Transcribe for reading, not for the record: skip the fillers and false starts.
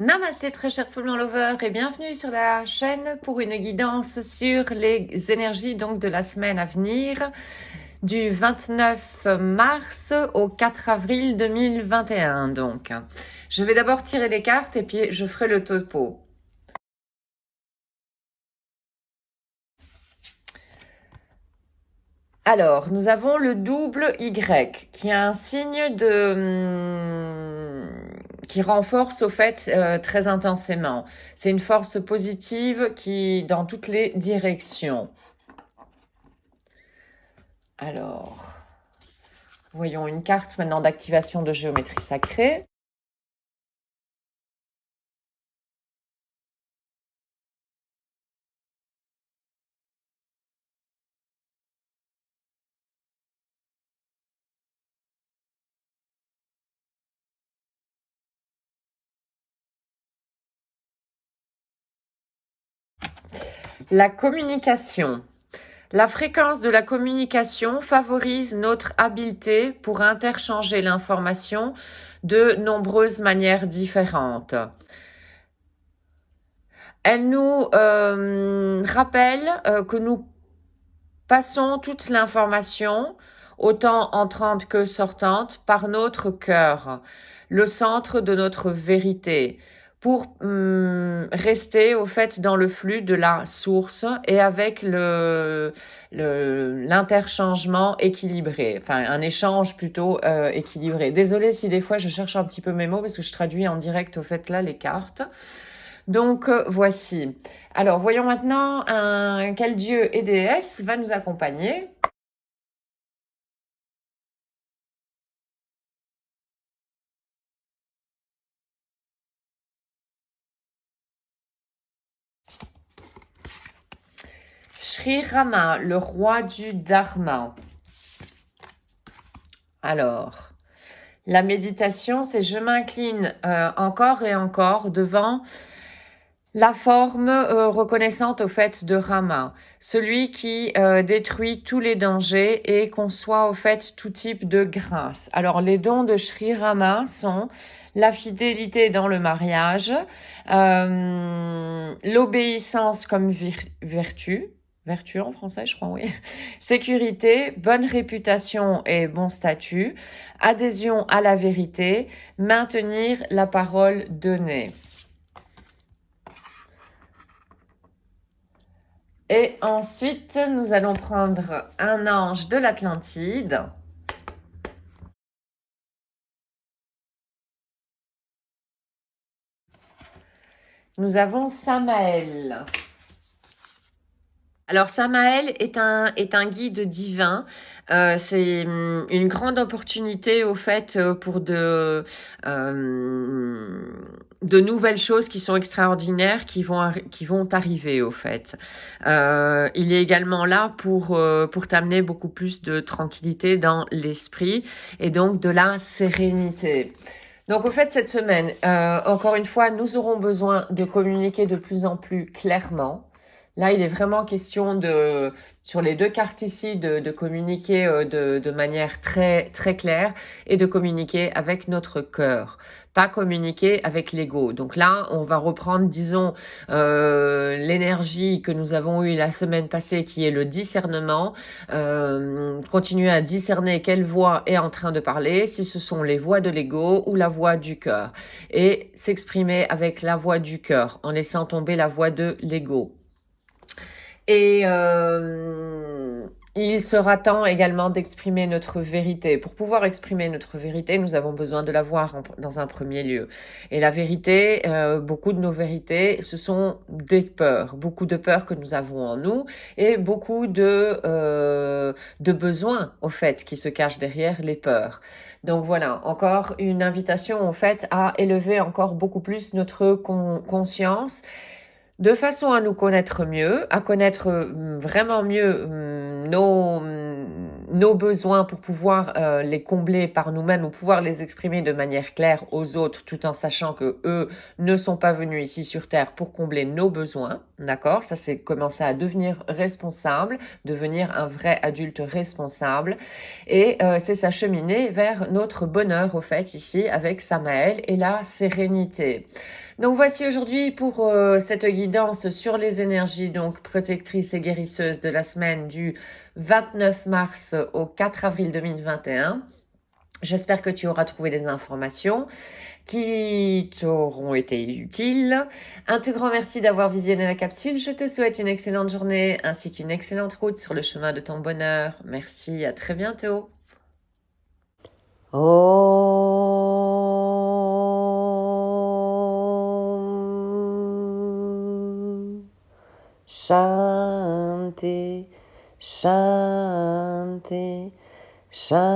Namasté très cher Full Lover et bienvenue sur la chaîne pour une guidance sur les énergies donc de la semaine à venir du 29 mars au 4 avril 2021 donc. Je vais d'abord tirer les cartes et puis je ferai le topo. Alors, nous avons le double Y qui a un signe qui renforce au fait très intensément. C'est une force positive qui dans toutes les directions. Alors, voyons une carte maintenant d'activation de géométrie sacrée. La communication. La fréquence de la communication favorise notre habileté pour interchanger l'information de nombreuses manières différentes. Elle nous rappelle que nous passons toute l'information, autant entrante que sortante, par notre cœur, le centre de notre vérité, pour rester au fait dans le flux de la source et avec l'interchangement équilibré, enfin un échange plutôt équilibré. Désolée si des fois je cherche un petit peu mes mots parce que je traduis en direct au fait là les cartes. Donc voici. Alors voyons maintenant quel dieu et déesse va nous accompagner. Sri Rama, le roi du Dharma. Alors, la méditation, c'est je m'incline encore et encore devant la forme reconnaissante au fait de Rama, celui qui détruit tous les dangers et conçoit au fait tout type de grâce. Alors les dons de Sri Rama sont la fidélité dans le mariage, l'obéissance comme vertu en français je crois, oui, sécurité, bonne réputation et bon statut, adhésion à la vérité, maintenir la parole donnée. Et ensuite, nous allons prendre un ange de l'Atlantide. Nous avons Samaël. Alors Samaël est un guide divin. C'est une grande opportunité au fait pour de nouvelles choses qui sont extraordinaires qui vont arriver au fait. Il est également là pour t'amener beaucoup plus de tranquillité dans l'esprit et donc de la sérénité. Donc au fait cette semaine, encore une fois, nous aurons besoin de communiquer de plus en plus clairement. Là, il est vraiment question sur les deux cartes ici, de communiquer de manière très très claire et de communiquer avec notre cœur, pas communiquer avec l'ego. Donc là, on va reprendre, disons, l'énergie que nous avons eue la semaine passée, qui est le discernement. Continuer à discerner quelle voix est en train de parler, si ce sont les voix de l'ego ou la voix du cœur, et s'exprimer avec la voix du cœur en laissant tomber la voix de l'ego. Et il sera temps également d'exprimer notre vérité. Pour pouvoir exprimer notre vérité, nous avons besoin de la voir dans un premier lieu. Et la vérité, beaucoup de nos vérités, ce sont des peurs. Beaucoup de peurs que nous avons en nous et beaucoup de besoins, au fait, qui se cachent derrière les peurs. Donc voilà, encore une invitation, au fait, à élever encore beaucoup plus notre conscience, de façon à nous connaître mieux, à connaître vraiment mieux nos besoins pour pouvoir les combler par nous-mêmes ou pouvoir les exprimer de manière claire aux autres, tout en sachant que eux ne sont pas venus ici sur Terre pour combler nos besoins, d'accord? Ça, c'est commencer à devenir responsable, devenir un vrai adulte responsable, et c'est s'acheminer vers notre bonheur, au fait, ici, avec Samaël et la sérénité. Donc voici aujourd'hui pour cette guidance sur les énergies donc protectrices et guérisseuses de la semaine du 29 mars au 4 avril 2021. J'espère que tu auras trouvé des informations qui t'auront été utiles. Un tout grand merci d'avoir visionné la capsule. Je te souhaite une excellente journée ainsi qu'une excellente route sur le chemin de ton bonheur. Merci, à très bientôt. Om Shanti Shanti Shanti